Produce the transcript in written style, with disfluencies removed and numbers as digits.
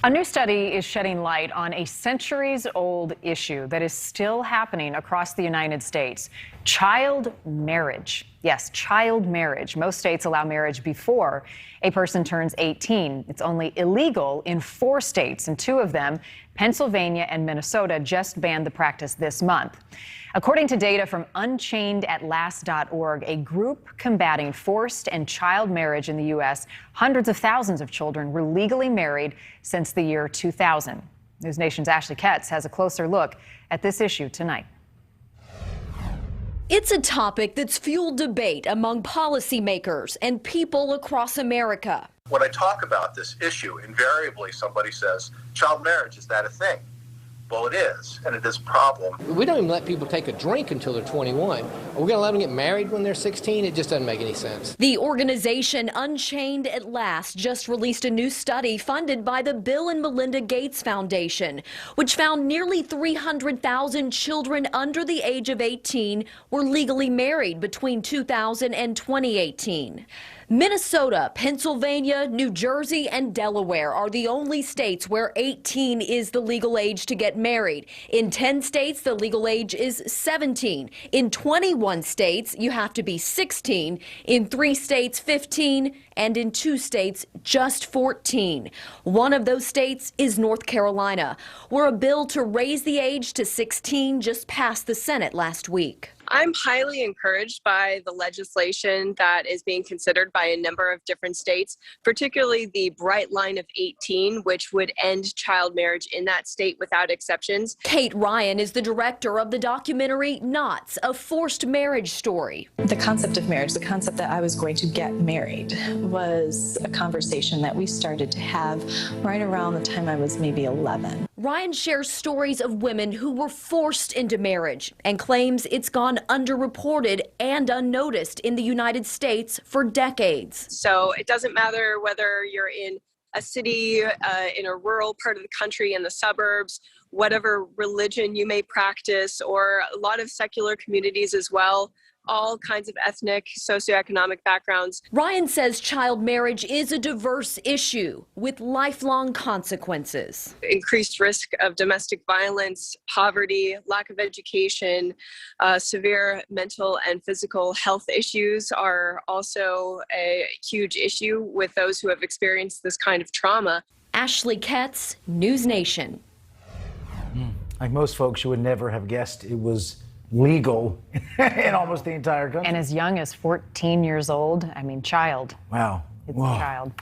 A new study is shedding light on a centuries-old issue that is still happening across the United States. Child marriage. Yes, child marriage. Most states allow marriage before a person turns 18. It's only illegal in 4 states, and 2 of them, Pennsylvania and Minnesota, just banned the practice this month. According to data from unchainedAtLast.org, a group combating forced and child marriage in the U.S., hundreds of thousands of children were legally married since the year 2000. NewsNation's Ashley Ketz has a closer look at this issue tonight. It's a topic that's fueled debate among policymakers and people across America. When I talk about this issue, invariably somebody says, child marriage, is that a thing? Well, it is, and it is a problem. We don't even let people take a drink until they're 21. Are we going to let them get married when they're 16? It just doesn't make any sense. The organization Unchained at Last just released a new study funded by the Bill and Melinda Gates Foundation, which found nearly 300,000 children under the age of 18 were legally married between 2000 and 2018. Minnesota, Pennsylvania, New Jersey, and Delaware are the only states where 18 is the legal age to get married. In 10 states, the legal age is 17. In 21 states, you have to be 16. In 3 states, 15. And in 2 states, just 14. One of those states is North Carolina, where a bill to raise the age to 16 just passed the Senate last week. I'm highly encouraged by the legislation that is being considered by a number of different states, particularly the bright line of 18, which would end child marriage in that state without exceptions. Kate Ryan is the director of the documentary Knots, a forced marriage story. The concept of marriage, the concept that I was going to get married, was a conversation that we started to have right around the time I was maybe 11. Ryan shares stories of women who were forced into marriage and claims it's gone underreported and unnoticed in the United States for decades. So it doesn't matter whether you're in a city, in a rural part of the country, in the suburbs, whatever religion you may practice, or a lot of secular communities as well. All kinds of ethnic, socioeconomic backgrounds. Ryan says child marriage is a diverse issue with lifelong consequences. Increased risk of domestic violence, poverty, lack of education, severe mental and physical health issues are also a huge issue with those who have experienced this kind of trauma. Ashley Ketz, NewsNation. Like most folks, you would never have guessed it was legal in almost the entire country. And as young as 14 years old, I mean, child. Wow. It's a child.